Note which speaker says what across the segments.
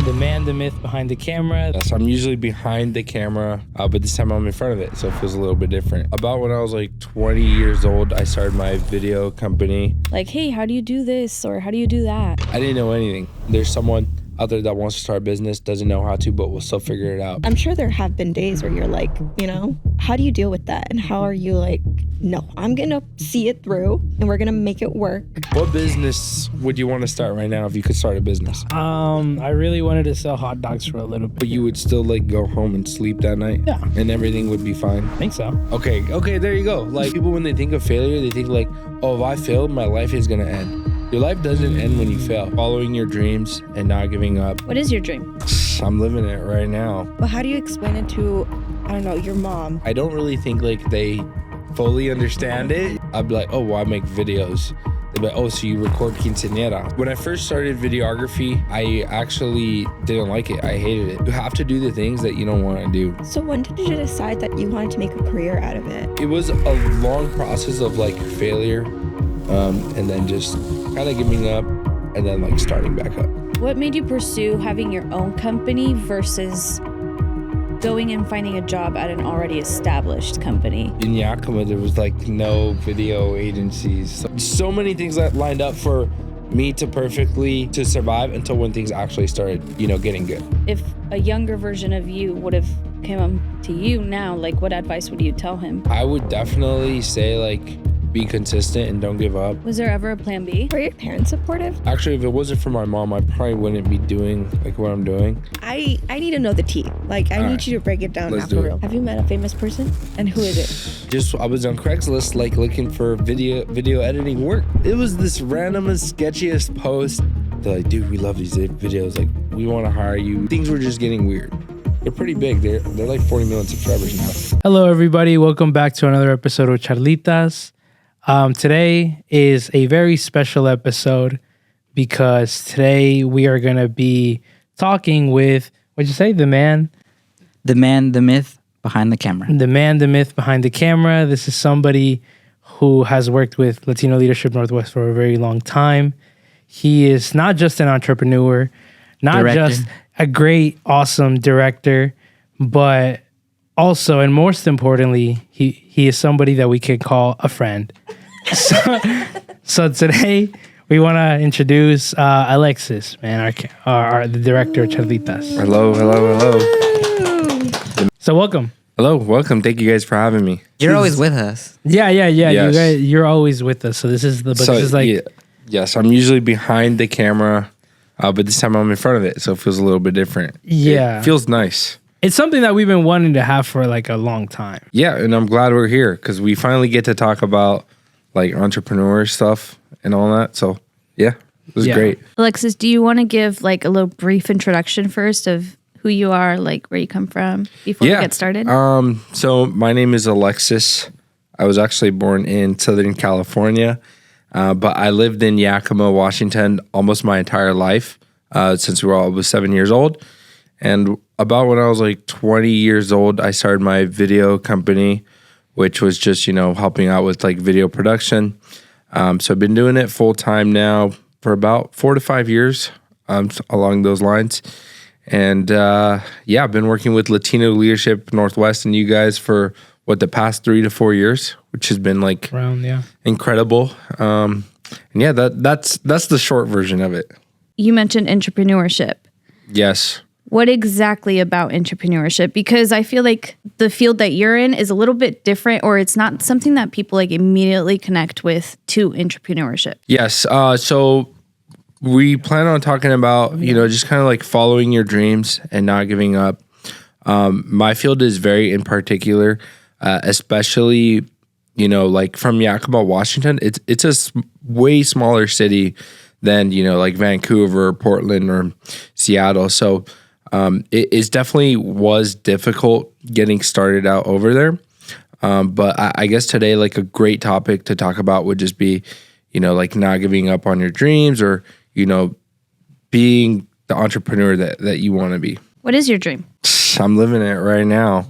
Speaker 1: The man, the myth behind the camera.
Speaker 2: So I'm usually behind the camera, but this time I'm in front of it, so it feels a little bit different. About when I was like 20 years old, I started my video company.
Speaker 3: Like, hey, how do you do this? Or how do you do that?
Speaker 2: I didn't know anything. There's someone out there that wants to start a business, doesn't know how to, but will still figure it out.
Speaker 4: I'm sure there have been days where you're like, how do you deal with that? And how are you like, no, I'm gonna see it through and we're gonna make it work.
Speaker 2: What business would you want to start right now if you could start a business?
Speaker 1: I really wanted to sell hot dogs for a little bit.
Speaker 2: But you would still like go home and sleep that night?
Speaker 1: Yeah.
Speaker 2: And everything would be fine?
Speaker 1: I think so.
Speaker 2: Okay, there you go. Like people, when they think of failure, they think like, oh, if I failed, my life is gonna end. Your life doesn't end when you fail. Following your dreams and not giving up.
Speaker 3: What is your dream?
Speaker 2: I'm living it right now.
Speaker 4: But how do you explain it to, I don't know, your mom?
Speaker 2: I don't really think like they fully understand it. I'd be like, oh, well, I make videos. They'd be like, oh, so you record quinceañera. When I first started videography, I actually didn't like it. I hated it. You have to do the things that you don't want to do.
Speaker 4: So when did you decide that you wanted to make a career out of it?
Speaker 2: It was a long process of like failure, and then just kind of giving up and then like starting back up.
Speaker 3: What made you pursue having your own company versus going and finding a job at an already established company?
Speaker 2: In Yakima, there was like no video agencies. So many things that lined up for me to survive until when things actually started, getting good.
Speaker 3: If a younger version of you would have come up to you now, like what advice would you tell him?
Speaker 2: I would definitely say like, be consistent and don't give up.
Speaker 3: Was there ever a plan B?
Speaker 4: Were your parents supportive?
Speaker 2: Actually, if it wasn't for my mom, I probably wouldn't be doing like what I'm doing.
Speaker 4: I need to know the tea. Like, I need you to break it down now for real. Have you met a famous person? And who is it?
Speaker 2: I was on Craigslist, like looking for video editing work. It was this randomest, sketchiest post. They're like, dude, we love these videos. Like, we want to hire you. Things were just getting weird. They're pretty big. They're like 40 million subscribers now.
Speaker 1: Hello, everybody. Welcome back to another episode of Charlitas. Today is a very special episode because today we are going to be talking with, what'd you say? The man,
Speaker 5: the myth behind the camera.
Speaker 1: The man, the myth behind the camera. This is somebody who has worked with Latino Leadership Northwest for a very long time. He is not just an entrepreneur, just a great, awesome director, but also, and most importantly, he is somebody that we can call a friend. So today we want to introduce Alexis, man, the director of Charlitas.
Speaker 2: Hello.
Speaker 1: So welcome.
Speaker 2: Hello, welcome. Thank you guys for having me.
Speaker 5: You're always with us.
Speaker 1: Yeah.
Speaker 2: Yes.
Speaker 1: You're always with us. So this is
Speaker 2: yes, I'm usually behind the camera, but this time I'm in front of it, so it feels a little bit different.
Speaker 1: Yeah,
Speaker 2: it feels nice.
Speaker 1: It's something that we've been wanting to have for like a long time.
Speaker 2: Yeah, and I'm glad we're here because we finally get to talk about like entrepreneur stuff and all that. So yeah, it was great.
Speaker 3: Alexis, do you want to give like a little brief introduction first of who you are, like where you come from before we get started?
Speaker 2: So my name is Alexis. I was actually born in Southern California, but I lived in Yakima, Washington almost my entire life since I was 7 years old. And about when I was like 20 years old, I started my video company, which was just, helping out with like video production. So I've been doing it full time now for about 4 to 5 years, along those lines. And I've been working with Latino Leadership Northwest and you guys for the past 3 to 4 years, which has been like incredible. That's the short version of it.
Speaker 3: You mentioned entrepreneurship.
Speaker 2: Yes.
Speaker 3: What exactly about entrepreneurship? Because I feel like the field that you're in is a little bit different, or it's not something that people like immediately connect with to entrepreneurship.
Speaker 2: Yes. So we plan on talking about, just kind of like following your dreams and not giving up. My field is very in particular, especially, like from Yakima, Washington. It's a way smaller city than, like Vancouver, Portland, or Seattle. So it definitely was difficult getting started out over there. But I guess today, like a great topic to talk about would just be, like not giving up on your dreams or, being the entrepreneur that you want to be.
Speaker 3: What is your dream?
Speaker 2: I'm living it right now.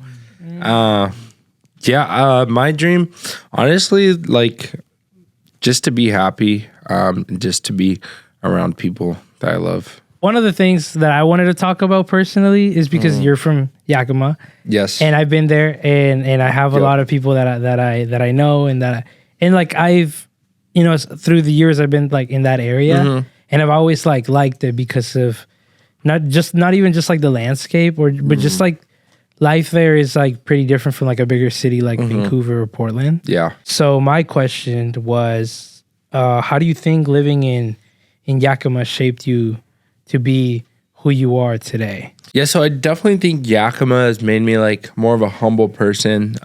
Speaker 2: My dream, honestly, like just to be happy, just to be around people that I love.
Speaker 1: one of the things that I wanted to talk about personally is because you're from Yakima.
Speaker 2: Yes.
Speaker 1: And I've been there, and I have a lot of people that I know, and like I've, through the years I've been like in that area, and I've always like liked it because of not even just like the landscape, but just like life there is like pretty different from like a bigger city like Vancouver or Portland.
Speaker 2: Yeah.
Speaker 1: So my question was, how do you think living in Yakima shaped you to be who you are today?
Speaker 2: Yeah, so I definitely think Yakima has made me like more of a humble person.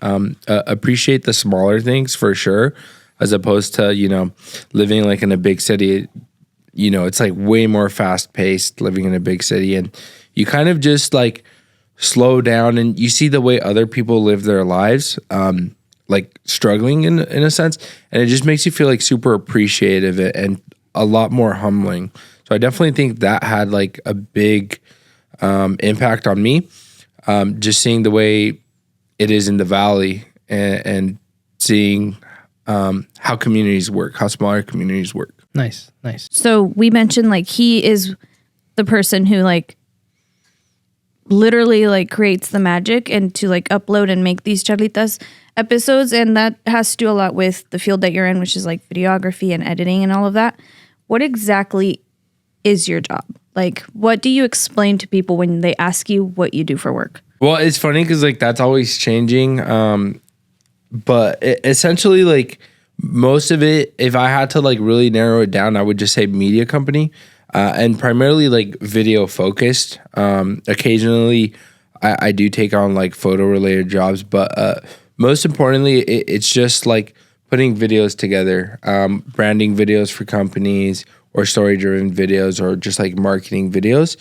Speaker 2: Appreciate the smaller things for sure, as opposed to living like in a big city. It's like way more fast paced living in a big city, and you kind of just like slow down and you see the way other people live their lives, like struggling in a sense, and it just makes you feel like super appreciative and a lot more humbling. So I definitely think that had like a big impact on me, just seeing the way it is in the valley and seeing how communities work, how smaller communities work.
Speaker 1: Nice.
Speaker 3: So we mentioned like he is the person who like literally like creates the magic and to like upload and make these Charlitas episodes, and that has to do a lot with the field that you're in, which is like videography and editing and all of that. What exactly is your job? Like, what do you explain to people when they ask you what you do for work?
Speaker 2: Well, it's funny because like that's always changing, but essentially like most of it, if I had to like really narrow it down, I would just say media company, and primarily like video focused. Occasionally I do take on like photo related jobs, but most importantly it's just like putting videos together, branding videos for companies or story driven videos or just like marketing videos.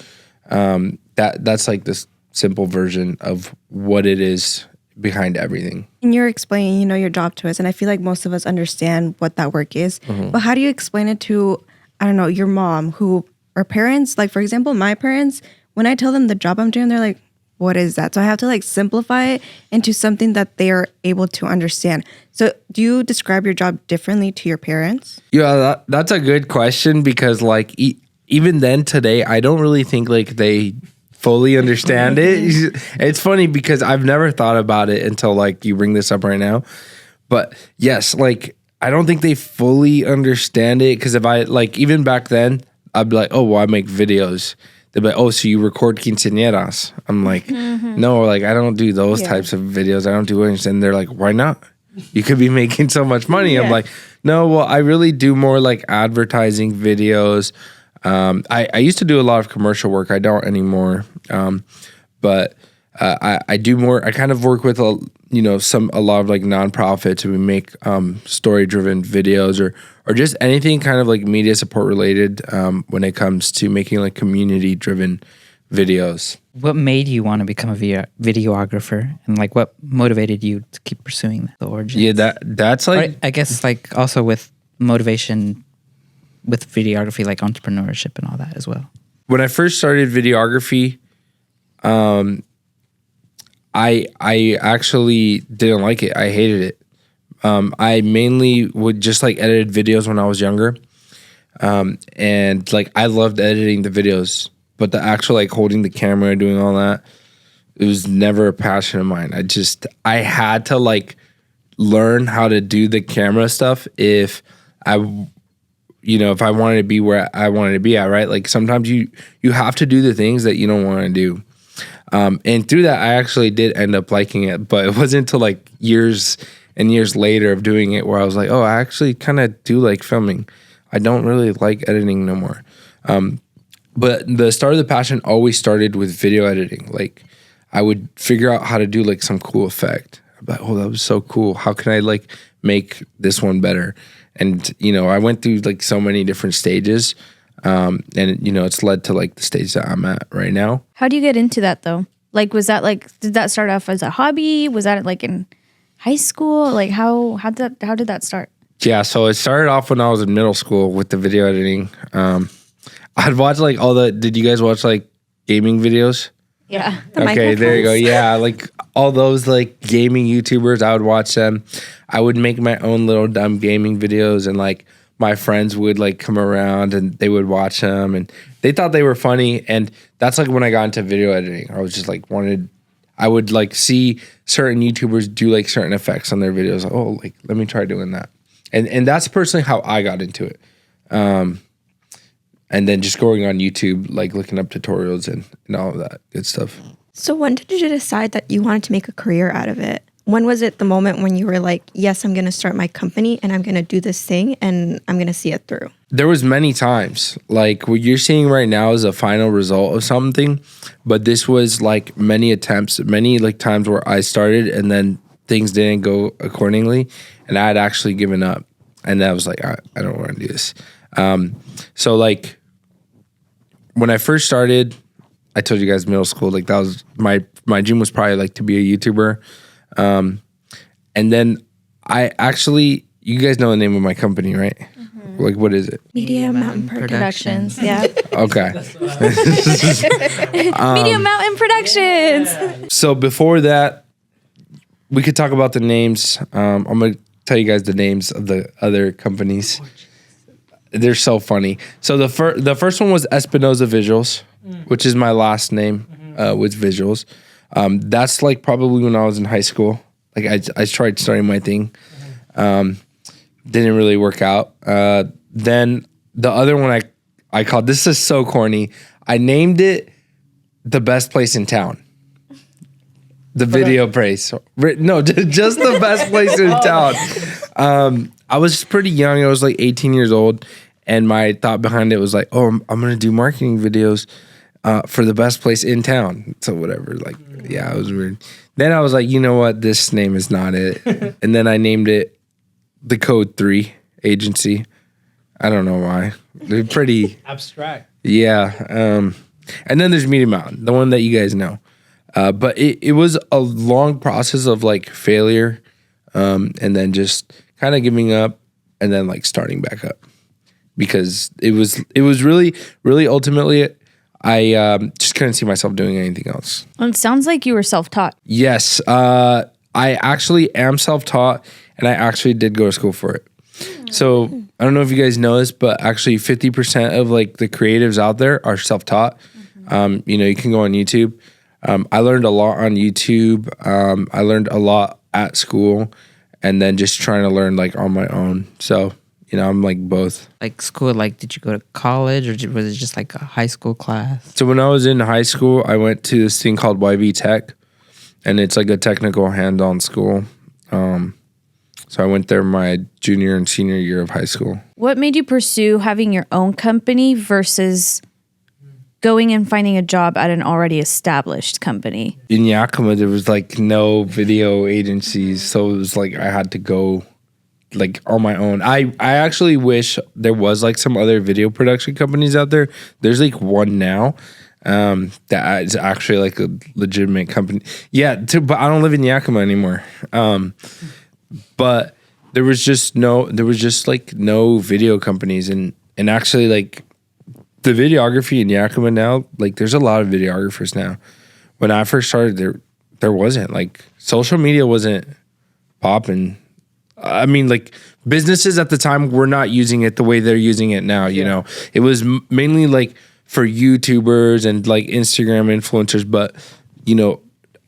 Speaker 2: That's like this simple version of what it is behind everything.
Speaker 4: And you're explaining, your job to us, and I feel like most of us understand what that work is. But how do you explain it to, I don't know, your mom who or parents? Like, for example, my parents, when I tell them the job I'm doing, they're like, what is that? So I have to like simplify it into something that they are able to understand. So do you describe your job differently to your parents?
Speaker 2: Yeah, that's a good question because like even then today, I don't really think like they fully understand it. It's funny because I've never thought about it until like you bring this up right now. But yes, like I don't think they fully understand it because if I like even back then, I'd be like, oh, well, I make videos. They'd be like, oh, so you record quinceañeras? I'm like, no, like I don't do those types of videos. I don't do anything. And they're like, why not? You could be making so much money. I'm like, no, well, I really do more like advertising videos. I used to do a lot of commercial work. I don't anymore. But I do more. I kind of work with a lot of like nonprofits, and we make story driven videos or just anything kind of like media support related when it comes to making like community driven videos.
Speaker 5: What made you want to become a videographer, and like what motivated you to keep pursuing the origins?
Speaker 2: Yeah, that's like,
Speaker 5: or I guess like also with motivation with videography, like entrepreneurship and all that as well.
Speaker 2: When I first started videography, I actually didn't like it. I hated it. I mainly would just like edited videos when I was younger. And like I loved editing the videos, but the actual like holding the camera, doing all that, it was never a passion of mine. I had to like learn how to do the camera stuff if I wanted to be where I wanted to be at, right? Like sometimes you have to do the things that you don't want to do. And through that, I actually did end up liking it, but it wasn't until like years and years later of doing it where I was like, oh, I actually kind of do like filming. I don't really like editing no more. But the start of the passion always started with video editing. Like I would figure out how to do like some cool effect. I'm like, oh, that was so cool. How can I like make this one better? And, I went through like so many different stages. And it's led to like the stage that I'm at right now.
Speaker 3: How do you get into that though? Like, was that like, did that start off as a hobby? Was that like in high school? Like how did that start?
Speaker 2: Yeah. So it started off when I was in middle school with the video editing. I'd watch like did you guys watch like gaming videos?
Speaker 3: Yeah.
Speaker 2: Okay, there you go. Yeah. Like all those like gaming YouTubers, I would watch them. I would make my own little dumb gaming videos and like my friends would like come around and they would watch them and they thought they were funny. And that's like when I got into video editing. I was just like I would like see certain YouTubers do like certain effects on their videos. Like, oh, like let me try doing that. And that's personally how I got into it. And then just going on YouTube, like looking up tutorials and all of that good stuff.
Speaker 6: So when did you decide that you wanted to make a career out of it? When was it the moment when you were like, yes, I'm going to start my company and I'm going to do this thing and I'm going to see it through?
Speaker 2: There was many times. Like what you're seeing right now is a final result of something. But this was like many attempts, many like times where I started and then things didn't go accordingly. And I had actually given up. And I was like, I don't want to do this. So like when I first started, I told you guys middle school, like that was my dream was probably like to be a YouTuber. And then I actually, you guys know the name of my company, right? Mm-hmm. Like what is it?
Speaker 6: Media Mountain Productions. Yeah.
Speaker 2: Okay.
Speaker 3: Media Mountain Productions.
Speaker 2: So before that, we could talk about the names. I'm going to tell you guys the names of the other companies. They're so funny. So the first one was Espinoza Visuals, which is my last name with visuals. That's like probably when I was in high school. Like I tried starting my thing. Didn't really work out. Then the other one I called, this is so corny. I named it The Best Place in Town. The video place. No, just the best place in town. I was pretty young. I was like 18 years old. And my thought behind it was like, oh, I'm going to do marketing videos for the best place in town. So whatever. Like, yeah, it was weird. Then I was like, you know what? This name is not it. And then I named it The Code 3 Agency. I don't know why. They're pretty
Speaker 1: abstract.
Speaker 2: Yeah. And then there's Media Mountain, the one that you guys know. But it was a long process of like failure and then just kind of giving up and then like starting back up because it was really, really ultimately I just couldn't see myself doing anything else.
Speaker 3: Well, it sounds like you were self-taught.
Speaker 2: Yes. I actually am self-taught and I actually did go to school for it. So I don't know if you guys know this, but actually 50% of like the creatives out there are self-taught. You can go on YouTube. I learned a lot on YouTube. I learned a lot at school and then just trying to learn like on my own. So, I'm like both.
Speaker 5: Like school, like did you go to college or was it just like a high school class?
Speaker 2: So when I was in high school, I went to this thing called YB Tech and it's like a technical hands-on school. So I went there my junior and senior year of high school.
Speaker 3: What made you pursue having your own company versus going and finding a job at an already established company?
Speaker 2: In Yakima, there was like no video agencies, so it was like I had to go like on my own. I actually wish there was like some other video production companies out there. There's like one now that is actually like a legitimate company. Yeah, but I don't live in Yakima anymore. But there was just no video companies and actually like the videography in Yakima now, like there's a lot of videographers now. When I first started, there wasn't. Like social media wasn't popping. I mean, like businesses at the time were not using it the way they're using it now. You know, it was mainly like for YouTubers and like Instagram influencers. But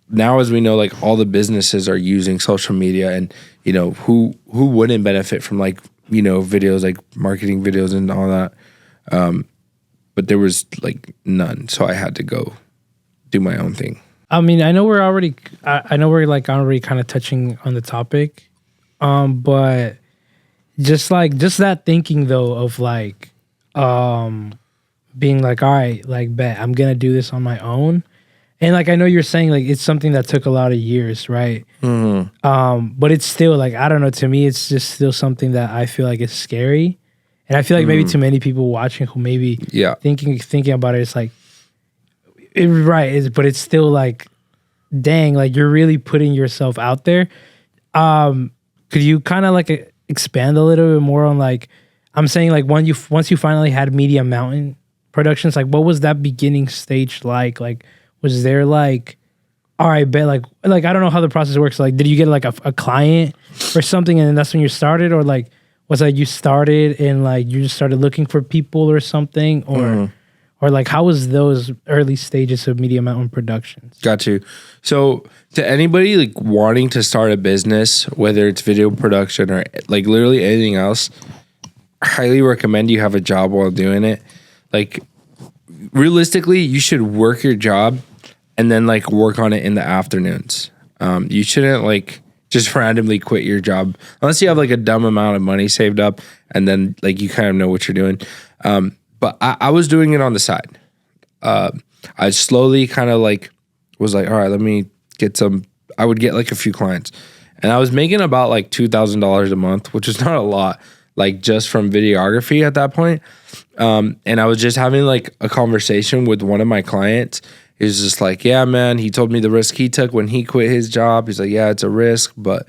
Speaker 2: now as we know, like all the businesses are using social media, and who wouldn't benefit from like videos, like marketing videos and all that. But there was like none, so I had to go do my own thing.
Speaker 1: I mean, I know we're already kind of touching on the topic, but just that thinking though of like, being like, all right, like bet I'm gonna do this on my own, and like I know you're saying like it's something that took a lot of years, right? Mm-hmm. But it's still like I don't know. To me, it's just still something that I feel like is scary. And I feel like maybe to many people watching who maybe thinking about it, it's like, but it's still like, dang, like you're really putting yourself out there. Could you kind of like expand a little bit more on like, I'm saying like once you finally had Media Mountain Productions, like what was that beginning stage like? Like, was there like, all right, bet like I don't know how the process works. Like, did you get like a client or something and then that's when you started, or like, Was that you started and like you just started looking for people or something, or like how was those early stages of Media Mountain Productions?
Speaker 2: Got you. So to anybody like wanting to start a business, whether it's video production or like literally anything else, I highly recommend you have a job while doing it. Like realistically, you should work your job and then like work on it in the afternoons. You shouldn't like just randomly quit your job unless you have like a dumb amount of money saved up and then like you kind of know what you're doing. But I was doing it on the side. I slowly kind of like was like, all right, let me get some. I would get like a few clients, and I was making about like $2,000 a month, which is not a lot, like just from videography at that point. And I was just having like a conversation with one of my clients. He was just like, yeah, man, he told me the risk he took when he quit his job. He's like, yeah, it's a risk, but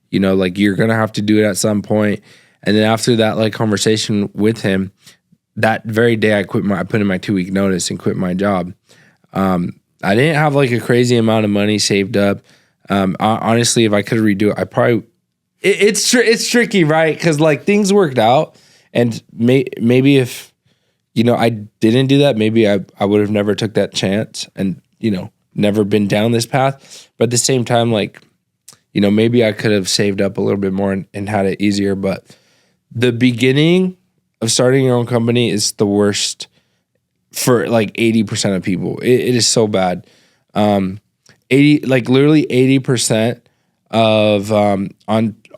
Speaker 2: you know, like you're going to have to do it at some point. And then after that like conversation with him, that very day I put in my 2-week notice and quit my job. I didn't have like a crazy amount of money saved up. Honestly, if I could redo it, I probably, it's tricky, right? Cause like things worked out and maybe if, you know, I didn't do that, maybe I would have never took that chance and, you know, never been down this path. But at the same time, like, you know, maybe I could have saved up a little bit more and had it easier. But the beginning of starting your own company is the worst for like 80% of people. It is so bad. 80% of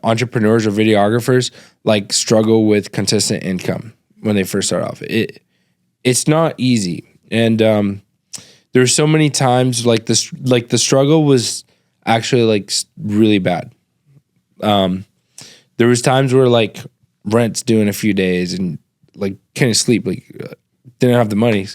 Speaker 2: entrepreneurs or videographers like struggle with consistent income when they first start off. It's not easy. And there's so many times like this, like the struggle was actually like really bad. There was times where like rent's due in a few days and like couldn't sleep, like didn't have the money.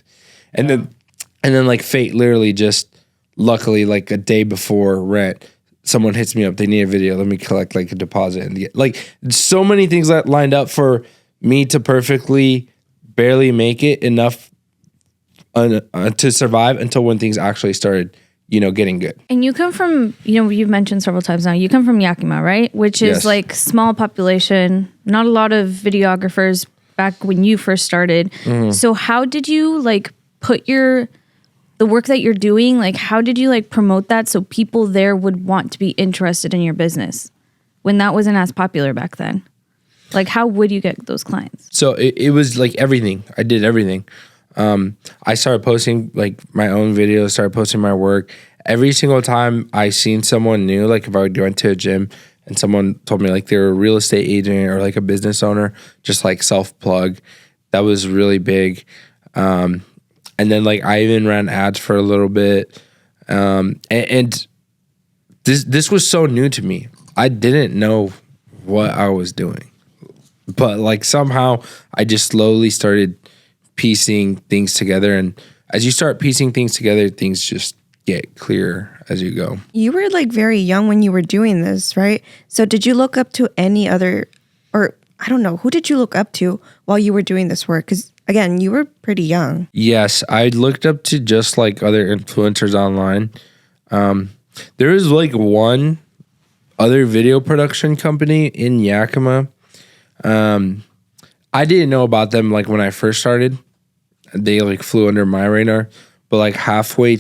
Speaker 2: And then like fate literally just luckily like a day before rent, someone hits me up, they need a video, let me collect like a deposit and get like so many things that lined up for me to perfectly barely make it enough to survive until when things actually started, you know, getting good.
Speaker 3: And you come from, you know, you've mentioned several times now, you come from Yakima, right? Which is like small population, not a lot of videographers back when you first started. So how did you like put the work that you're doing, like how did you like promote that so people there would want to be interested in your business when that wasn't as popular back then? Like how would you get those clients?
Speaker 2: So it was like everything. I did everything. I started posting like my own videos, started posting my work. Every single time I seen someone new, like if I would go into a gym and someone told me like they were a real estate agent or like a business owner, just like self-plug, that was really big. And then like I even ran ads for a little bit. And this was so new to me. I didn't know what I was doing. But like somehow I just slowly started piecing things together. And as you start piecing things together, things just get clearer as you go.
Speaker 4: You were like very young when you were doing this, right? So did you look up to any other, or I don't know, who did you look up to while you were doing this work? Because again, you were pretty young.
Speaker 2: Yes, I looked up to just like other influencers online. There is like one other video production company in Yakima. I didn't know about them like when I first started. They like flew under my radar, but like halfway,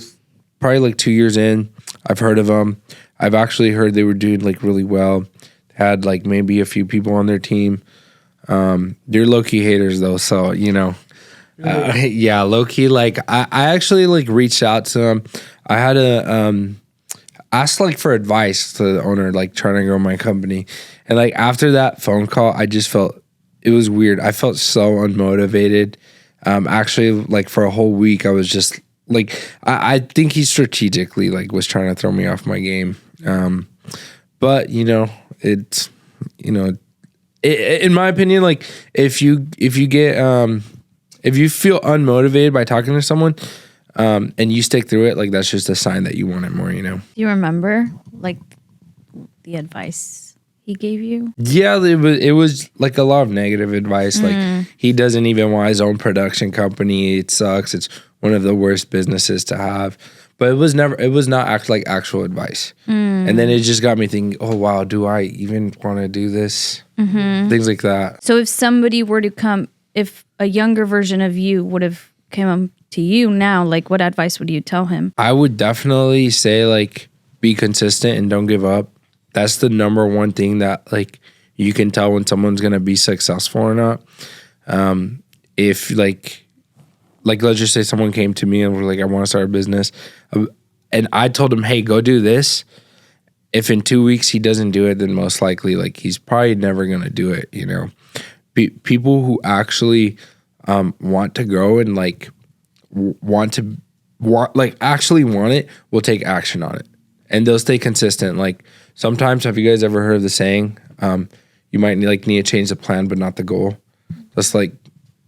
Speaker 2: probably like 2 years in, I've heard of them. I've actually heard they were doing like really well. Had like maybe a few people on their team. They're low-key haters though, so you know. Yeah, low-key. Like I actually like reached out to them. I had to ask like for advice to the owner, like trying to grow my company. And like after that phone call, I just felt it was weird. I felt so unmotivated. Actually, like for a whole week, I was just like, I think he strategically like was trying to throw me off my game. But you know, it's, you know, in my opinion, like if you get, if you feel unmotivated by talking to someone, and you stick through it, like that's just a sign that you want it more, you know?
Speaker 3: Do you remember like the advice he gave you?
Speaker 2: Yeah, it was like a lot of negative advice. Like he doesn't even want his own production company. It sucks. It's one of the worst businesses to have. But it was not actual advice. And then it just got me thinking, oh, wow, do I even want to do this? Things like that.
Speaker 3: So if somebody were to come, if a younger version of you would have come up to you now, like what advice would you tell him?
Speaker 2: I would definitely say like be consistent and don't give up. That's the number one thing that like you can tell when someone's going to be successful or not. If like let's just say someone came to me and was like, I want to start a business. And I told him, hey, go do this. If in 2 weeks he doesn't do it, then most likely like he's probably never going to do it, you know. People who actually want to grow and like actually want it will take action on it. And they'll stay consistent. Like sometimes, have you guys ever heard of the saying, you might need to change the plan, but not the goal? That's like,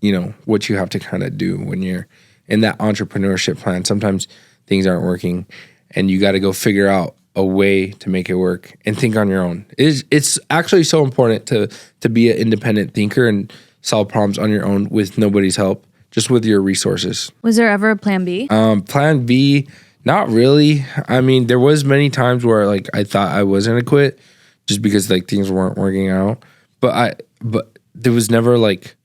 Speaker 2: you know, what you have to kind of do when you're in that entrepreneurship plan. Sometimes things aren't working and you got to go figure out a way to make it work and think on your own. It's actually so important to be an independent thinker and solve problems on your own with nobody's help, just with your resources.
Speaker 3: Was there ever a plan B?
Speaker 2: Plan B, not really. I mean, there was many times where like I thought I was gonna quit just because like things weren't working out. But there was never like,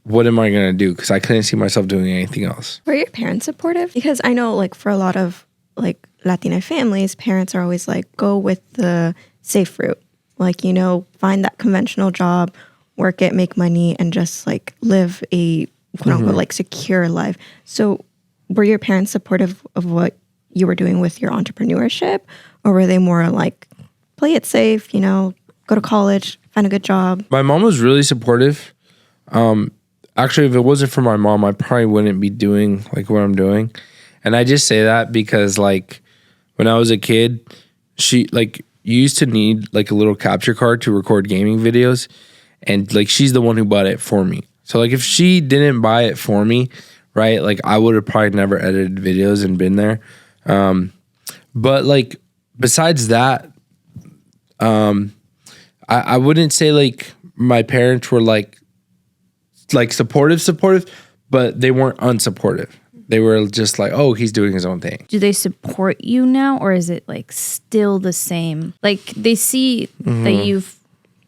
Speaker 2: what am I gonna do? Because I couldn't see myself doing anything else.
Speaker 6: Were your parents supportive? Because I know like for a lot of like Latina families, parents are always like, go with the safe route. Like, you know, find that conventional job, work it, make money, and just like live a quote unquote like secure life. So were your parents supportive of what you were doing with your entrepreneurship? Or were they more like, play it safe, you know, go to college, find a good job?
Speaker 2: My mom was really supportive. Actually, if it wasn't for my mom, I probably wouldn't be doing like what I'm doing. And I just say that because like when I was a kid, she like you used to need like a little capture card to record gaming videos. And like she's the one who bought it for me. So like if she didn't buy it for me, right, like I would have probably never edited videos and been there. But like besides that, I wouldn't say like my parents were like supportive, but they weren't unsupportive. They were just like, oh, he's doing his own thing.
Speaker 3: Do they support you now, or is it like still the same? Like they see that you've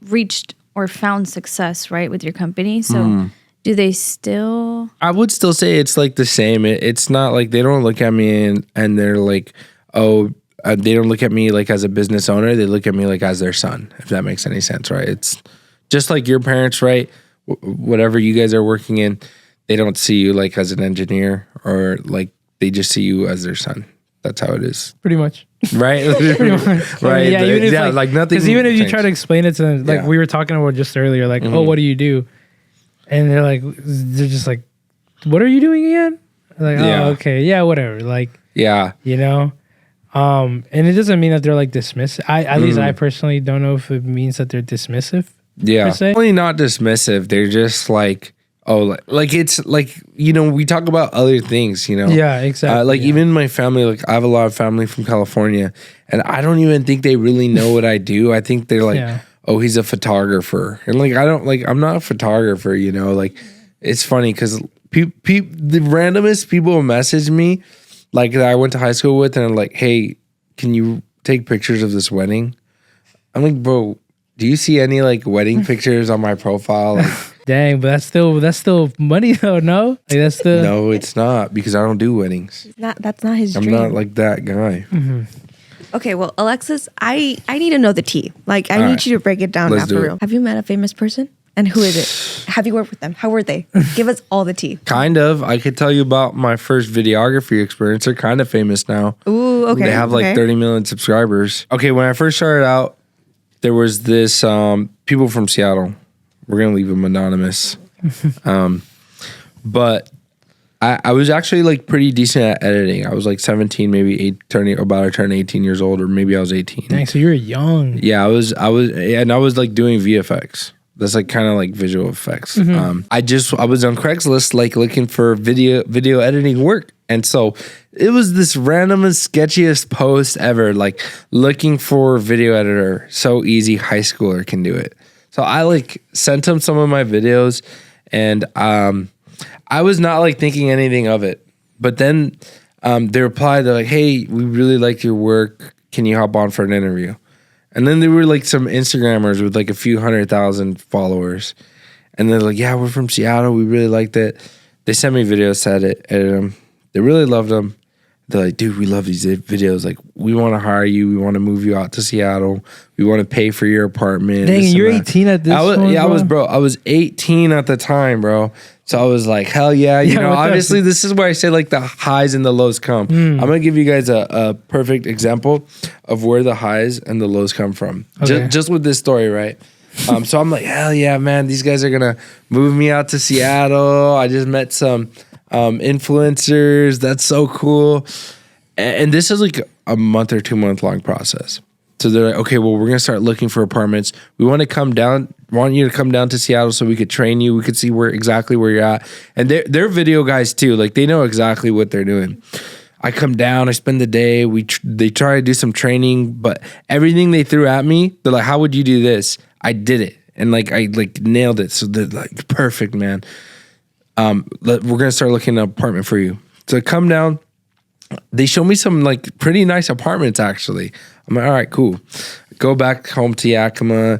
Speaker 3: reached or found success, right, with your company. So do they still?
Speaker 2: I would still say it's like the same. It's not like they don't look at me and they're like, oh, they don't look at me like as a business owner. They look at me like as their son, if that makes any sense, right? It's just like your parents, right? Whatever you guys are working in, they don't see you like as an engineer or like they just see you as their son. That's how it is.
Speaker 1: Pretty much.
Speaker 2: Right?
Speaker 1: Pretty much.
Speaker 2: Right?
Speaker 1: Yeah, even if,
Speaker 2: like nothing.
Speaker 1: Because even if you try to explain it to them, like we were talking about just earlier, like, oh, what do you do? And they're just like, what are you doing again? Like, oh, okay. Yeah, whatever. Like,
Speaker 2: yeah.
Speaker 1: You know? And it doesn't mean that they're like dismissive. At least I personally don't know if it means that they're dismissive.
Speaker 2: Yeah.
Speaker 1: Per se.
Speaker 2: Definitely not dismissive. They're just like, oh, like it's like, you know, we talk about other things, you know?
Speaker 1: Yeah, exactly.
Speaker 2: Even my family, like I have a lot of family from California and I don't even think they really know what I do. I think they're like, oh, he's a photographer. And like, I'm not a photographer, you know? Like, it's funny because the randomest people message me, like that I went to high school with and I'm like, hey, can you take pictures of this wedding? I'm like, bro, do you see any like wedding pictures on my profile? Like,
Speaker 1: dang, but that's still money though, no? Like that's the
Speaker 2: no, it's not because I don't do weddings.
Speaker 4: That's not his
Speaker 2: I'm
Speaker 4: dream.
Speaker 2: not like that guy.
Speaker 4: Okay, well, Alexis, I need to know the tea. Like, I
Speaker 2: All
Speaker 4: need
Speaker 2: right.
Speaker 4: you to break it down
Speaker 2: Let's
Speaker 4: now
Speaker 2: do
Speaker 4: for
Speaker 2: it.
Speaker 4: real. Have you met a famous person? And who is it? Have you worked with them? How were they? Give us all the tea.
Speaker 2: Kind of. I could tell you about my first videography experience. They're kind of famous now.
Speaker 4: Ooh, okay.
Speaker 2: They have like 30 million subscribers. Okay, when I first started out, there was this people from Seattle. We're gonna leave them anonymous. But I was actually like pretty decent at editing. I was like 17, maybe about to turn 18 years old, or maybe I was 18.
Speaker 1: dang, so you're young.
Speaker 2: Yeah, I was like doing VFX. That's like kind of like visual effects. I was on Craigslist like looking for video editing work. And so it was this randomest, sketchiest post ever, like looking for video editor. So easy, high schooler can do it. So I like sent him some of my videos and I was not like thinking anything of it. But then they replied, they're like, hey, we really liked your work. Can you hop on for an interview? And then there were like some Instagrammers with like a few 100,000 followers. And they're like, yeah, we're from Seattle. We really liked it. They sent me videos to edit them. They really loved them. They're like, dude, we love these videos. Like, we want to hire you. We want to move you out to Seattle. We want to pay for your apartment.
Speaker 1: Dang, you're 18 at this point,
Speaker 2: yeah,
Speaker 1: bro?
Speaker 2: I was 18 at the time, bro. So I was like, hell yeah. You know, obviously, this is where I say like the highs and the lows come. I'm going to give you guys a perfect example of where the highs and the lows come from.
Speaker 1: Okay.
Speaker 2: Just with this story, right? So I'm like, hell yeah, man. These guys are going to move me out to Seattle. I just met some influencers. That's so cool. And this is like a month or 2 month long process. So they're like, okay, well, we're going to start looking for apartments. We want you to come down to Seattle so we could train you. We could see exactly where you're at. And they're video guys too. Like, they know exactly what they're doing. I come down, I spend the day. They try to do some training, but everything they threw at me, they're like, how would you do this? I did it. And like, I like nailed it. So they're like, perfect, man. We're going to start looking at an apartment for you. So I come down. They show me some like pretty nice apartments, actually. I'm like, all right, cool. Go back home to Yakima,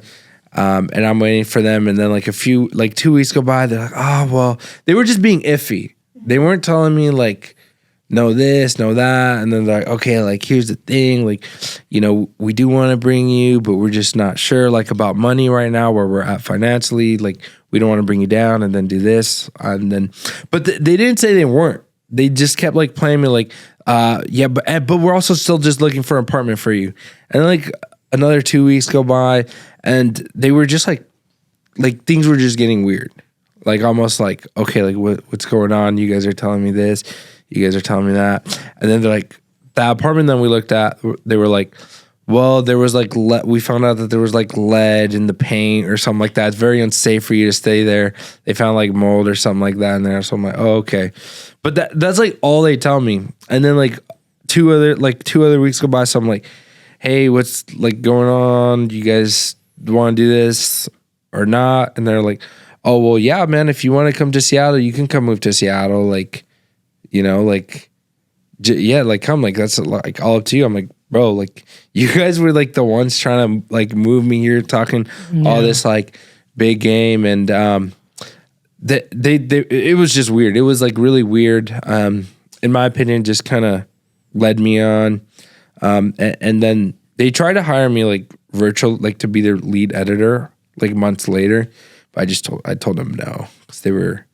Speaker 2: and I'm waiting for them. And then like 2 weeks go by. They're like, oh, well, they were just being iffy. They weren't telling me like, no this, no that. And then they're like, okay, like here's the thing. Like, you know, we do want to bring you, but we're just not sure like about money right now where we're at financially. Like, we don't want to bring you down and then do this. And then, but they didn't say they weren't. They just kept like playing me like, yeah, but we're also still just looking for an apartment for you. And then like another 2 weeks go by, and they were just like things were just getting weird. Like almost like, okay, like what's going on? You guys are telling me this, you guys are telling me that. And then they're like, that apartment that we looked at, they were like, well, there was like we found out that there was like lead in the paint or something like that. It's very unsafe for you to stay there. They found like mold or something like that in there. So I'm like, oh, okay. But that's like all they tell me. And then like two other weeks go by. So I'm like, hey, what's like going on? You guys want to do this or not? And they're like, oh, well, yeah, man, if you want to come to Seattle, you can come move to Seattle. Like, you know, like, yeah, like come, like that's like all up to you. I'm like, bro, like you guys were like the ones trying to like move me here, talking all this like big game, and they it was just weird. It was like really weird. In my opinion, just kind of led me on, and then they tried to hire me like virtual, like to be their lead editor, like months later. But I told them no, because they're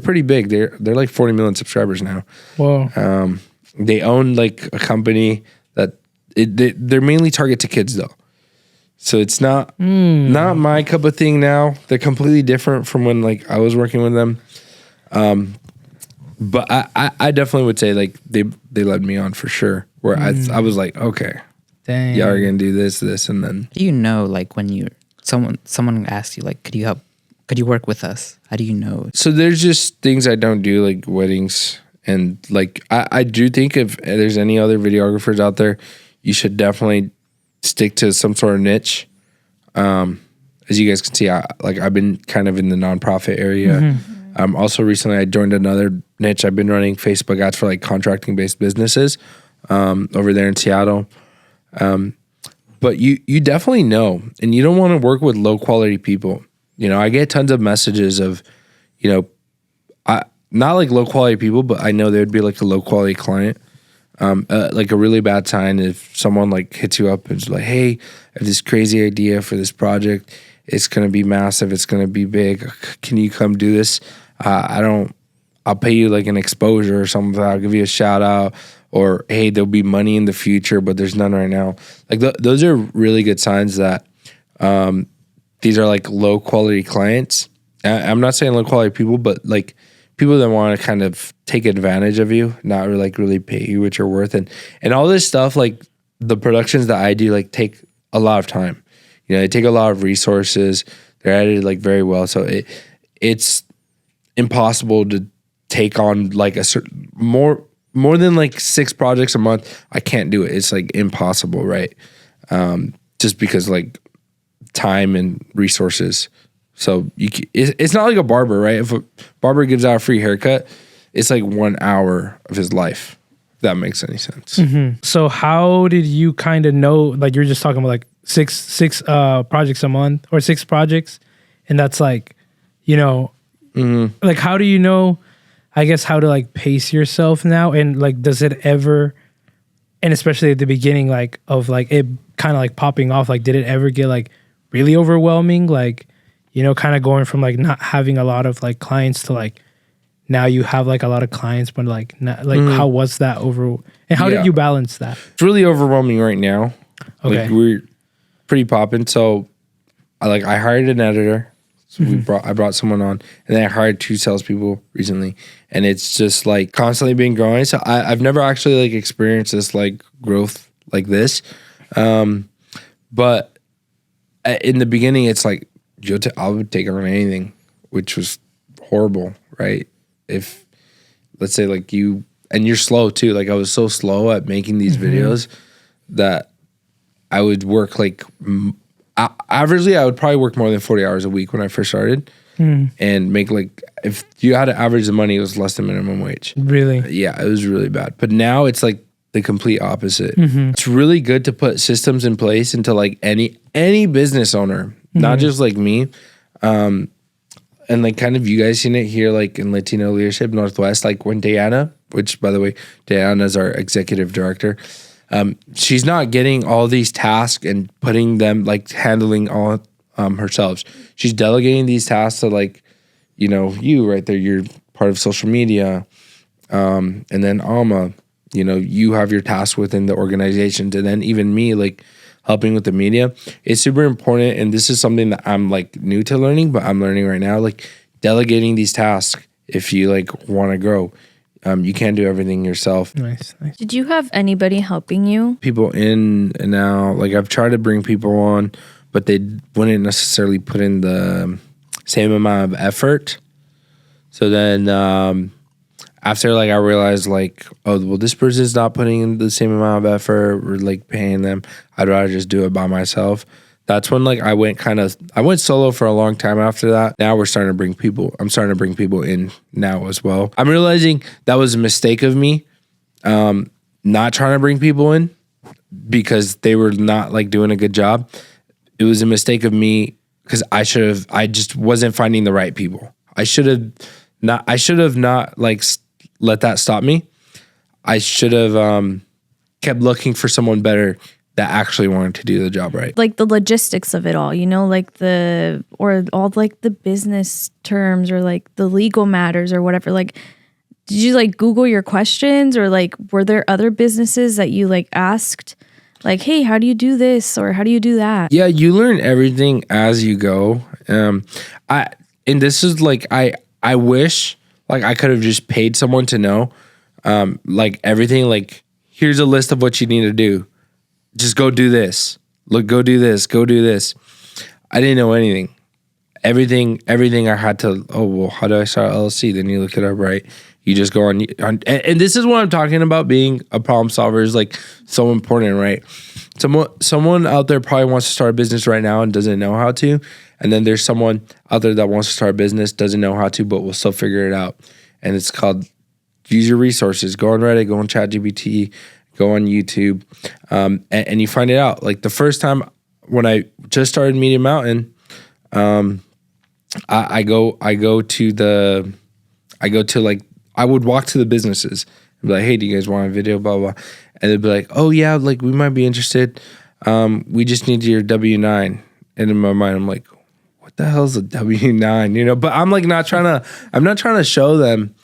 Speaker 2: pretty big. They're like 40 million subscribers now.
Speaker 1: Whoa.
Speaker 2: They own like a company that they're mainly target to kids though. So it's not my cup of thing now. They're completely different from when like I was working with them. But I definitely would say like they led me on for sure. Where I was like, okay,
Speaker 1: Dang.
Speaker 2: y'all are gonna do this, and then.
Speaker 5: Do you know, like when someone asks you like, could you help? Could you work with us? How do you know?
Speaker 2: So there's just things I don't do, like weddings. And like, I do think if there's any other videographers out there, you should definitely stick to some sort of niche. As you guys can see, I've been kind of in the nonprofit area. Also recently I joined another niche. I've been running Facebook ads for like contracting based businesses over there in Seattle. But you definitely know, and you don't want to work with low quality people. You know, I get tons of messages of, you know, not like low quality people, but I know there'd be like a low quality client. Like a really bad sign if someone like hits you up and is like, hey, I have this crazy idea for this project. It's going to be massive. It's going to be big. Can you come do this? I'll pay you like an exposure or something. I'll give you a shout out, or, hey, there'll be money in the future, but there's none right now. Like those are really good signs that, these are like low quality clients. I'm not saying low quality people, but like people that want to kind of take advantage of you, not really pay you what you're worth. And all this stuff, like the productions that I do, like take a lot of time. You know, they take a lot of resources. They're edited like very well. So it's impossible to take on like a certain more than like 6 projects a month. I can't do it. It's like impossible, right? Just because like time and resources. So it's not like a barber, right? If a barber gives out a free haircut, it's like 1 hour of his life. If that makes any sense.
Speaker 1: So how did you kind of know, like you're just talking about like six projects a month or 6 projects, and that's like, you know, like how do you know, I guess, how to like pace yourself now? And like, does it ever, and especially at the beginning, like of like it kind of like popping off, like did it ever get like really overwhelming? Like, you know, kind of going from like not having a lot of like clients to like now you have like a lot of clients, but like not, like how was that over, and how did you balance that?
Speaker 2: It's really overwhelming right now.
Speaker 1: Okay.
Speaker 2: Like we're pretty popping. So I hired an editor. So I brought someone on, and then I hired 2 salespeople recently, and it's just like constantly been growing. So I've never actually like experienced this like growth like this. But in the beginning, it's like I would take on anything, which was horrible, right? If let's say like you're slow too. Like I was so slow at making these videos that I would work like averagely I would probably work more than 40 hours a week when I first started, and make like, if you had to average the money, it was less than minimum wage.
Speaker 1: Really?
Speaker 2: Yeah, it was really bad. But now it's like the complete opposite. It's really good to put systems in place into like any business owner, not just like me. And like kind of you guys seen it here, like in Latino Leadership Northwest, like when Diana, which by the way, Diana's our executive director, she's not getting all these tasks and putting them, like handling all herself. She's delegating these tasks to like, you know, you right there, you're part of social media. And then Alma, you know, you have your tasks within the organizations. And then even me, like helping with the media, it's super important. And this is something that I'm like new to learning, but I'm learning right now, like delegating these tasks. If you like want to grow, you can't do everything yourself.
Speaker 1: Nice.
Speaker 3: Did you have anybody helping you?
Speaker 2: People in and out, like I've tried to bring people on, but they wouldn't necessarily put in the same amount of effort. So then after like I realized like, oh, well, this person's not putting in the same amount of effort, or like paying them, I'd rather just do it by myself. That's when like I went solo for a long time after that. Now I'm starting to bring people in now as well. I'm realizing that was a mistake of me, not trying to bring people in because they were not like doing a good job. It was a mistake of me because I just wasn't finding the right people. I should have not like let that stop me. I should have kept looking for someone better that actually wanted to do the job right.
Speaker 3: Like the logistics of it all, you know, like all like the business terms or like the legal matters or whatever. Like, did you like Google your questions, or like were there other businesses that you like asked, like, hey, how do you do this or how do you do that?
Speaker 2: Yeah, you learn everything as you go. And this is like I wish like I could have just paid someone to know like everything. Like, here's a list of what you need to do. Just go do this. Look, go do this. Go do this. I didn't know anything. Everything I had to, oh, well, how do I start LLC? Then you look it up, right? You just go on and this is what I'm talking about, being a problem solver is like so important, right? Someone out there probably wants to start a business right now and doesn't know how to. And then there's someone out there that wants to start a business, doesn't know how to, but will still figure it out. And it's called use your resources. Go on Reddit, go on ChatGPT, go on YouTube, and you find it out. Like the first time when I just started Media Mountain, I would walk to the businesses and be like, hey, do you guys want a video, blah, blah. And they'd be like, oh yeah, like we might be interested. We just need your W-9. And in my mind, I'm like, what the hell's a W-9? You know, but I'm like not trying to show them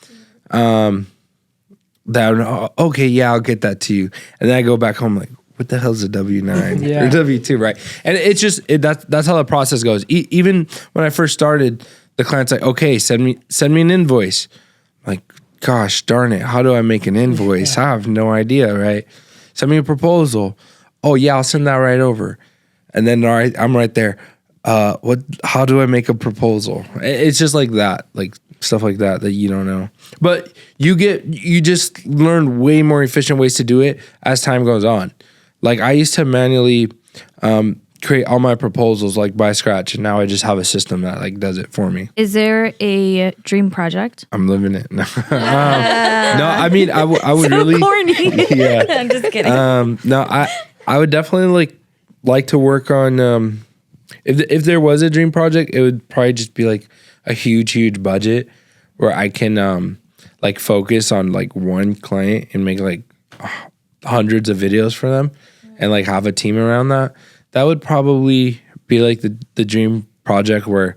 Speaker 2: that, okay, yeah, I'll get that to you. And then I go back home like, what the hell's a W-9 or W-2, right? And it's just, that's how the process goes. Even when I first started, the client's like, okay, send me an invoice. I'm like, gosh darn it, how do I make an invoice? I have no idea, right? Send me a proposal. Oh yeah, I'll send that right over. And then all right, I'm right there. How do I make a proposal? It's just like that, like stuff like that you don't know. But you just learn way more efficient ways to do it as time goes on. Like I used to manually create all my proposals like by scratch, and now I just have a system that like does it for me.
Speaker 3: Is there a dream project?
Speaker 2: I'm living it. No, no, I mean I would
Speaker 3: So
Speaker 2: really
Speaker 3: corny.
Speaker 2: yeah.
Speaker 3: I'm just kidding.
Speaker 2: No, I would definitely like to work on if there was a dream project, it would probably just be like a huge budget where I can like focus on like one client and make like hundreds of videos for them and like have a team around that. That would probably be like the dream project where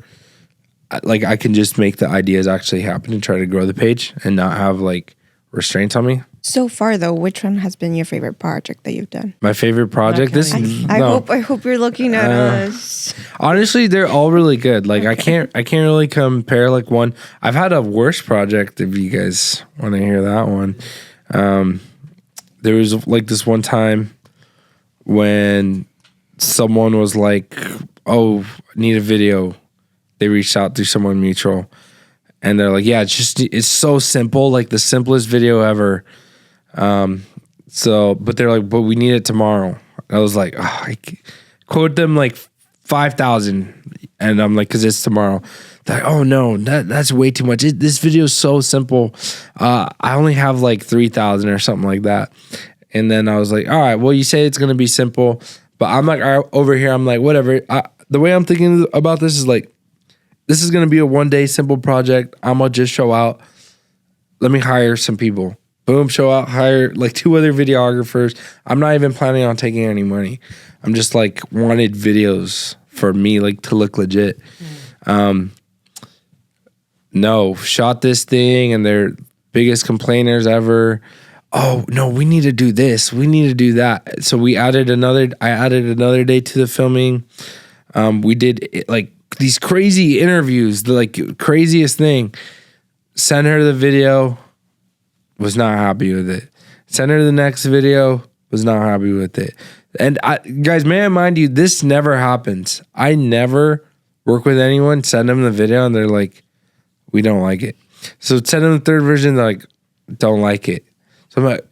Speaker 2: like I can just make the ideas actually happen and try to grow the page and not have like restraints on me.
Speaker 4: So far, though, which one has been your favorite project that you've done?
Speaker 2: My favorite project.
Speaker 4: I hope you're looking at us.
Speaker 2: Honestly, they're all really good. Like okay. I can't really compare like one. I've had a worse project if you guys want to hear that one. There was like this one time when someone was like, "Oh, need a video." They reached out through someone mutual, and they're like, "Yeah, it's so simple, like the simplest video ever." But they're like, "But we need it tomorrow." I was like, I quote them like 5,000, and I'm like, "Cause it's tomorrow." They're like, "Oh no, that's way too much. This video is so simple. I only have like 3,000 or something like that." And then I was like, "All right, well, you say it's gonna be simple." But I'm like, all right, over here, I'm like, whatever. The way I'm thinking about this is like, this is going to be a 1 day simple project. I'm going to just show out. Let me hire some people. Boom, show out, hire like 2 other videographers. I'm not even planning on taking any money. I'm just like wanted videos for me like to look legit. No, shot this thing and they're biggest complainers ever. Oh no, we need to do this. We need to do that. So I added another day to the filming. We did like these crazy interviews, the like craziest thing. Sent her the video, was not happy with it. Sent her the next video, was not happy with it. And guys, may I mind you, this never happens. I never work with anyone, send them the video, and they're like, we don't like it. So send them the third version, they're like, don't like it. So I'm like,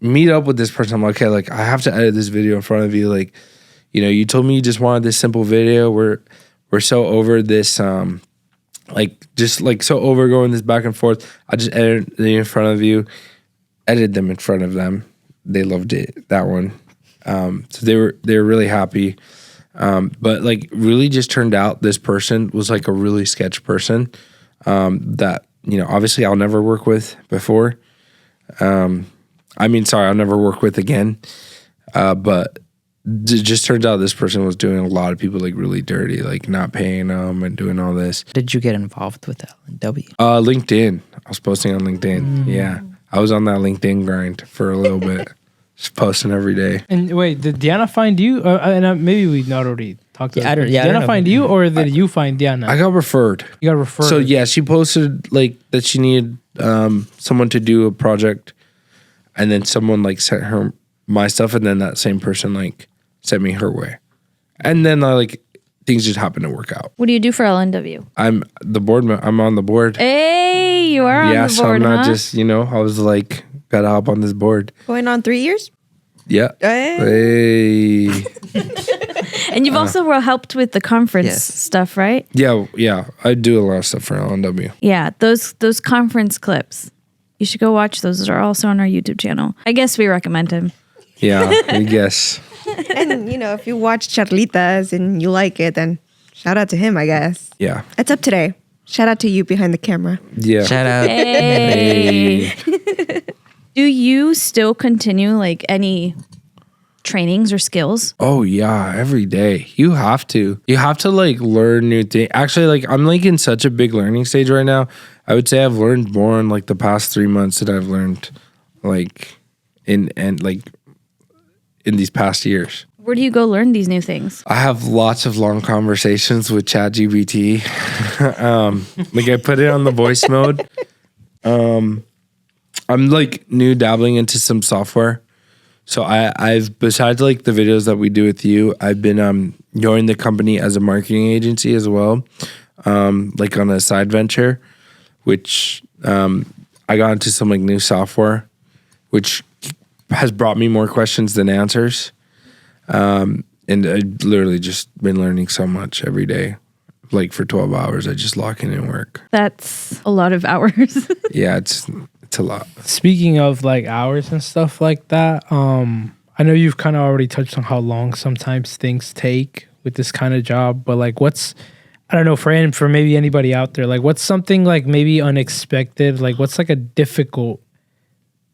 Speaker 2: meet up with this person. I'm like, okay, like I have to edit this video in front of you. Like, you know, you told me you just wanted this simple video. We're so over this, like just like so over going this back and forth. I just edited it in front of you, edited them in front of them. They loved it, that one. So they were really happy. But like really just turned out this person was like a really sketch person that, you know, obviously I'll never work with before. I'll never work with again. But it just turns out this person was doing a lot of people like really dirty, like not paying them and doing all this.
Speaker 5: Did you get involved with LNW?
Speaker 2: LinkedIn. I was posting on LinkedIn. Yeah. I was on that LinkedIn grind for a little bit. Just posting every day.
Speaker 1: And wait, did Diana find you? Maybe we not already talked about it.
Speaker 5: Did Diana
Speaker 1: find you or did you find Diana?
Speaker 2: I got referred.
Speaker 1: You got referred.
Speaker 2: So yeah, she posted like that she needed someone to do a project, and then someone like sent her my stuff, and then that same person like sent me her way, and then things just happened to work out.
Speaker 3: What do you do for LNW?
Speaker 2: I'm the board. I'm on the board.
Speaker 3: Hey, you are on the board,
Speaker 2: so I'm not just I was like gotta hop on this board.
Speaker 4: Going on 3 years?
Speaker 2: Yeah. Hey.
Speaker 3: And you've also helped with the conference stuff, right?
Speaker 2: Yeah. I do a lot of stuff for LNW.
Speaker 3: Yeah, those conference clips. You should go watch those. Those are also on our YouTube channel. I guess we recommend him.
Speaker 2: Yeah, I guess.
Speaker 4: And if you watch Charlitas and you like it, then shout out to him, I guess.
Speaker 2: Yeah.
Speaker 4: It's up today. Shout out to you behind the camera.
Speaker 2: Yeah.
Speaker 5: Shout out.
Speaker 3: Hey. Do you still continue like any trainings or skills?
Speaker 2: Oh yeah, every day. You have to like learn new things. Actually, like I'm like in such a big learning stage right now. I would say I've learned more in like the past 3 months than I've learned like in these past years.
Speaker 3: Where do you go learn these new things?
Speaker 2: I have lots of long conversations with ChatGPT. Like I put it on the voice mode. I'm like new dabbling into some software. So I've besides like the videos that we do with you, I've been joining the company as a marketing agency as well. Like on a side venture, which I got into some like new software, which has brought me more questions than answers. And And I literally just been learning so much every day. Like for 12 hours, I just lock in and work.
Speaker 3: That's a lot of hours.
Speaker 2: Yeah, it's a lot.
Speaker 1: Speaking of like hours and stuff like that, I know you've kind of already touched on how long sometimes things take with this kind of job, but like I don't know, for maybe anybody out there, like what's something like maybe unexpected, like what's like a difficult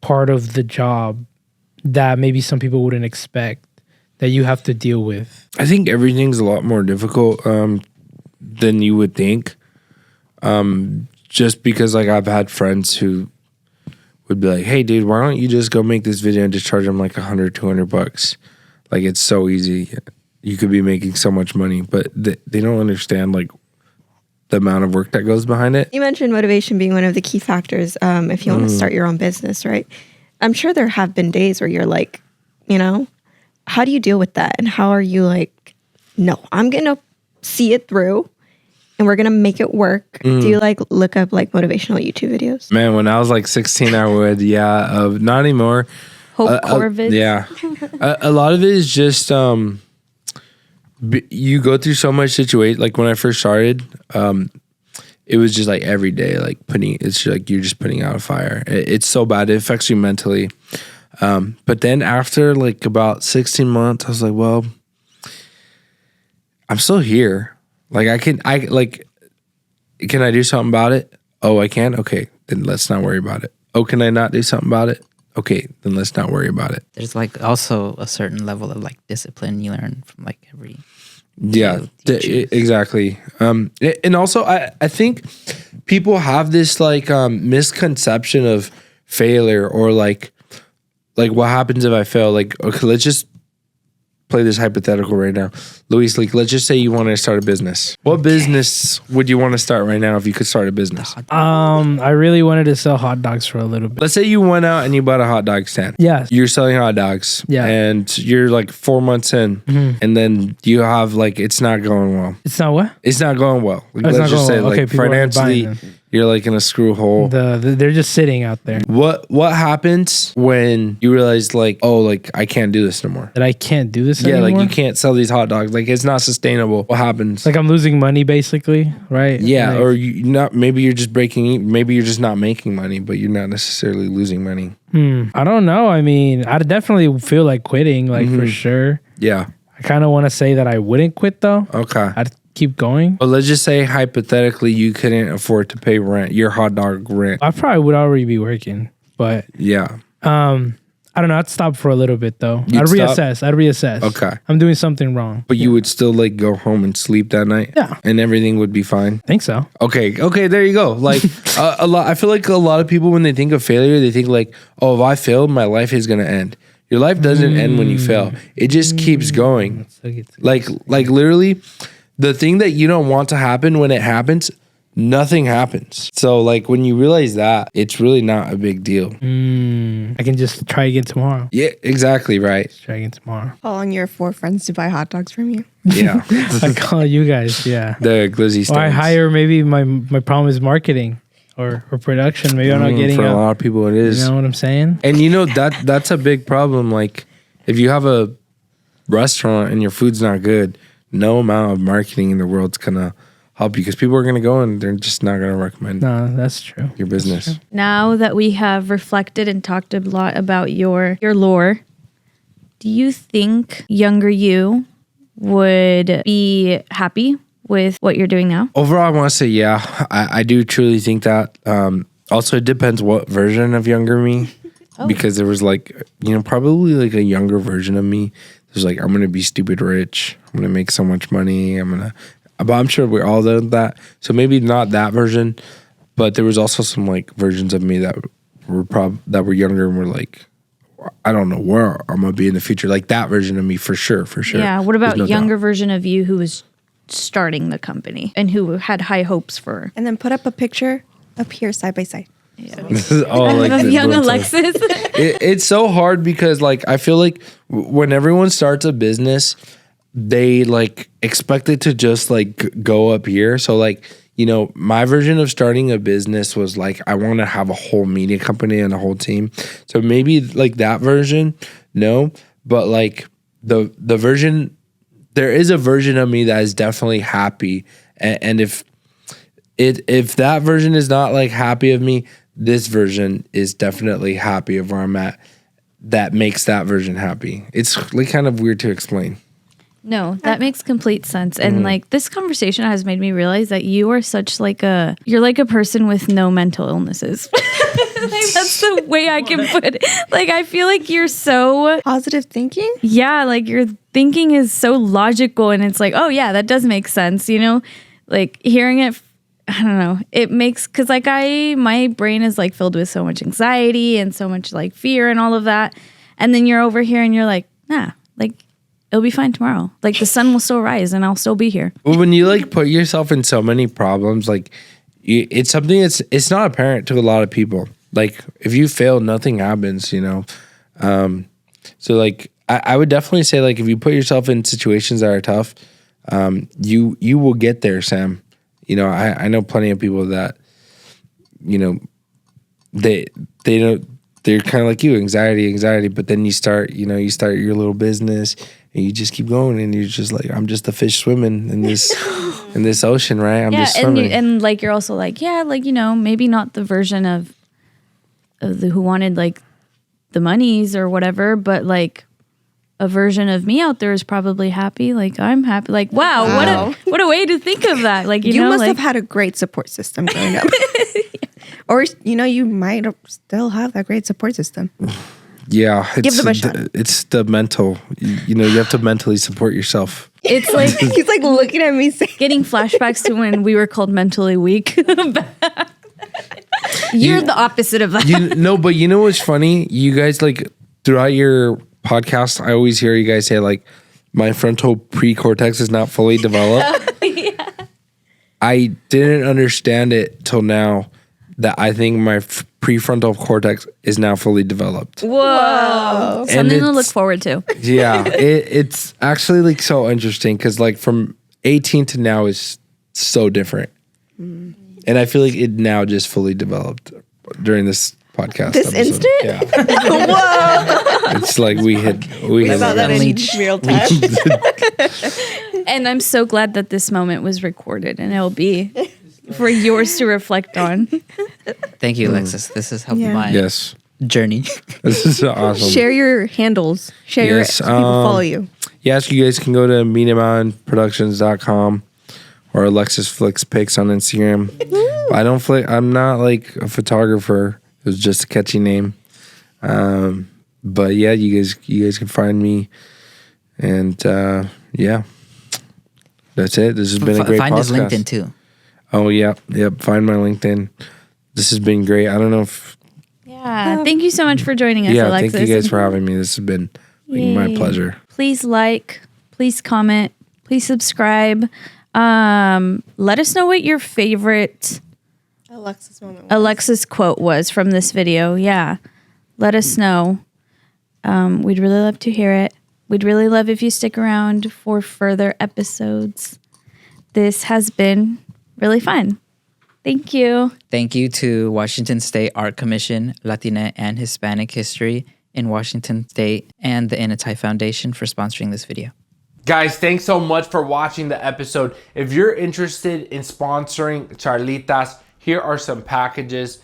Speaker 1: part of the job that maybe some people wouldn't expect that you have to deal with?
Speaker 2: I think everything's a lot more difficult than you would think. Just because like I've had friends who would be like, hey dude, why don't you just go make this video and just charge them like $100-$200? Like it's so easy. You could be making so much money, but they don't understand like the amount of work that goes behind it.
Speaker 6: You mentioned motivation being one of the key factors if you want to start your own business, right? I'm sure there have been days where you're like, how do you deal with that? And how are you like, no, I'm going to see it through and we're going to make it work. Do you like look up like motivational YouTube videos?
Speaker 2: Man, when I was like 16, I would, not anymore.
Speaker 3: Hope Corvids.
Speaker 2: Yeah. A lot of it is just, you go through so much situation. Like when I first started, it was just like every day, like it's like you're just putting out a fire. It's so bad. It affects you mentally. But then after like about 16 months, I was like, well, I'm still here. Like can I do something about it? Oh, I can? Okay, then let's not worry about it. Oh, can I not do something about it? Okay, then let's not worry about it.
Speaker 5: There's like also a certain level of like discipline you learn from like every.
Speaker 2: Yeah, exactly. And also I think people have this like misconception of failure or like what happens if I fail? Like, okay, let's just play this hypothetical right now. Luis, like, let's just say you want to start a business. What business would you want to start right now if you could start a business?
Speaker 1: I really wanted to sell hot dogs for a little bit.
Speaker 2: Let's say you went out and you bought a hot dog stand.
Speaker 1: Yeah.
Speaker 2: You're selling hot dogs.
Speaker 1: Yeah.
Speaker 2: And you're like 4 months in. And then you have like, it's not going well.
Speaker 1: It's not what?
Speaker 2: It's not going well. Like,
Speaker 1: Oh, it's
Speaker 2: let's
Speaker 1: not
Speaker 2: just
Speaker 1: going
Speaker 2: say
Speaker 1: well. Okay,
Speaker 2: like
Speaker 1: people aren't buying
Speaker 2: financially,
Speaker 1: them.
Speaker 2: you're like in a screw hole.
Speaker 1: They're just sitting out there.
Speaker 2: What happens when you realize like, oh, like I can't do this no more?
Speaker 1: That I can't do this
Speaker 2: Yeah,
Speaker 1: anymore?
Speaker 2: like you can't sell these hot dogs. Like it's not sustainable. What happens?
Speaker 1: Like I'm losing money basically, right?
Speaker 2: Yeah,
Speaker 1: Like,
Speaker 2: or you not. Maybe you're just maybe you're just not making money, but you're not necessarily losing money.
Speaker 1: I don't know. I mean, I definitely feel like quitting, like for sure.
Speaker 2: Yeah.
Speaker 1: I kind of want to say that I wouldn't quit though.
Speaker 2: Okay.
Speaker 1: I'd keep going.
Speaker 2: But let's just say hypothetically you couldn't afford to pay rent, your hot dog rent.
Speaker 1: I probably would already be working, but
Speaker 2: Yeah.
Speaker 1: I don't know. I'd stop for a little bit though.
Speaker 2: You'd
Speaker 1: I'd reassess.
Speaker 2: Okay.
Speaker 1: I'm doing something wrong.
Speaker 2: But you would still like go home and sleep that night?
Speaker 1: Yeah.
Speaker 2: And everything would be fine?
Speaker 1: Think so.
Speaker 2: Okay, there you go. Like a lot. I feel like a lot of people when they think of failure, they think like, oh, if I failed, my life is gonna end. Your life doesn't end when you fail. It just keeps going. Like literally, the thing that you don't want to happen when it happens, nothing happens. So like when you realize that, it's really not a big deal.
Speaker 1: I can just try again tomorrow.
Speaker 2: Yeah, exactly right.
Speaker 1: Try again tomorrow.
Speaker 4: Calling your 4 friends to buy hot dogs from you.
Speaker 2: Yeah,
Speaker 1: I call you guys. Yeah.
Speaker 2: the glizzy
Speaker 1: Or I
Speaker 2: stands.
Speaker 1: hire. Maybe my problem is marketing or production. Maybe I'm not getting
Speaker 2: for a
Speaker 1: out.
Speaker 2: lot of people. It is.
Speaker 1: You know what I'm saying?
Speaker 2: And you know that's a big problem. Like if you have a restaurant and your food's not good, no amount of marketing in the world's gonna help you because people are gonna go and they're just not gonna recommend
Speaker 1: No, that's true.
Speaker 2: your business.
Speaker 3: Now that we have reflected and talked a lot about your lore, do you think younger you would be happy with what you're doing now?
Speaker 2: Overall, I want to say yeah. I do truly think that. Also, it depends what version of younger me, because there was like probably like a younger version of me. There's like I'm gonna be stupid rich. I'm gonna make so much money. But I'm sure we're all done that. So maybe not that version, but there was also some like versions of me that were younger and were like, I don't know where I'm gonna be in the future. Like that version of me for sure.
Speaker 3: Yeah. What about
Speaker 2: There's no
Speaker 3: younger
Speaker 2: doubt.
Speaker 3: version of you who was starting the company and who had high hopes for
Speaker 4: And then put up a picture up here side by side.
Speaker 2: This is all like
Speaker 3: of
Speaker 2: the
Speaker 3: young
Speaker 2: boom time.
Speaker 3: Alexis?
Speaker 2: It's so hard because like I feel like when everyone starts a business, they like expect it to just like go up here. So like my version of starting a business was like I want to have a whole media company and a whole team. So maybe like that version, no, but like the version there is a version of me that is definitely happy, and if that version is not like happy of me, this version is definitely happy of where I'm at. That makes that version happy. It's like kind of weird to explain.
Speaker 3: No, that makes complete sense. And like this conversation has made me realize that you are such like you're like a person with no mental illnesses. Like, that's the way I can put it. Like I feel like you're so
Speaker 4: Positive thinking?
Speaker 3: yeah, like your thinking is so logical and it's like, oh yeah, that does make sense, you know? Like hearing it, I don't know, it makes, cause like my brain is like filled with so much anxiety and so much like fear and all of that. And then you're over here and you're like, nah, like it'll be fine tomorrow. Like the sun will still rise and I'll still be here.
Speaker 2: Well, when you like put yourself in so many problems, like it's something it's not apparent to a lot of people. Like if you fail, nothing happens, you know? So like, I would definitely say like, if you put yourself in situations that are tough, you will get there, Sam. You know, I know plenty of people that, you know, they don't, they're kind of like you, anxiety, but then you start your little business and you just keep going and you're just like, I'm just a fish swimming in this in this ocean, right? I'm just swimming.
Speaker 3: And like you're also like, yeah, like, you know, maybe not the version of the who wanted like the monies or whatever, but like a version of me out there is probably happy. Like I'm happy. Like wow. What a way to think of that. Like you know,
Speaker 4: must
Speaker 3: like,
Speaker 4: have had a great support system growing up. Or you know, you might still have that great support system.
Speaker 2: Yeah,
Speaker 4: Give them a shot.
Speaker 2: It's the mental. You know, you have to mentally support yourself.
Speaker 3: it's like
Speaker 4: He's like looking at me saying,
Speaker 3: getting flashbacks to when we were called mentally weak. You're the opposite of that.
Speaker 2: But you know what's funny? You guys like throughout your podcast, I always hear you guys say like, my frontal pre-cortex is not fully developed. Yeah. I didn't understand it till now that I think my prefrontal cortex is now fully developed.
Speaker 3: Whoa. Something to look forward to.
Speaker 2: Yeah. It's actually like so interesting because like from 18 to now is so different. Mm. And I feel like it now just fully developed during this podcast.
Speaker 4: This
Speaker 2: episode.
Speaker 4: instant?
Speaker 2: Yeah.
Speaker 4: whoa.
Speaker 2: It's like we hit
Speaker 4: Saw that in real time.
Speaker 3: And I'm so glad that this moment was recorded and it'll be for yours to reflect on.
Speaker 5: Thank you, Alexis. This has helped my
Speaker 2: yes
Speaker 5: journey.
Speaker 2: This is awesome.
Speaker 4: Share your handles. Share it so people follow you.
Speaker 2: Yes, you guys can go to MediaMountainProductions.com or Alexis Flicks Pics on Instagram. I don't flick. I'm not like a photographer. It was just a catchy name. But yeah, you guys can find me, and yeah, that's it. This has been a great podcast.
Speaker 5: Find his LinkedIn too.
Speaker 2: Oh yeah, yep. Find my LinkedIn. This has been great. I don't know if.
Speaker 3: Yeah, thank you so much for joining us, Alexis.
Speaker 2: Thank you guys for having me. This has been my pleasure.
Speaker 3: Please like, please comment, please subscribe. Let us know what your favorite Alexis quote was from this video. Yeah, let us know. We'd really love to hear it. We'd really love if you stick around for further episodes. This has been really fun. Thank you.
Speaker 5: Thank you to Washington State Art Commission, Latina and Hispanic History in Washington State, and the Inatai Foundation for sponsoring this video.
Speaker 2: Guys, thanks so much for watching the episode. If you're interested in sponsoring Charlitas, here are some packages.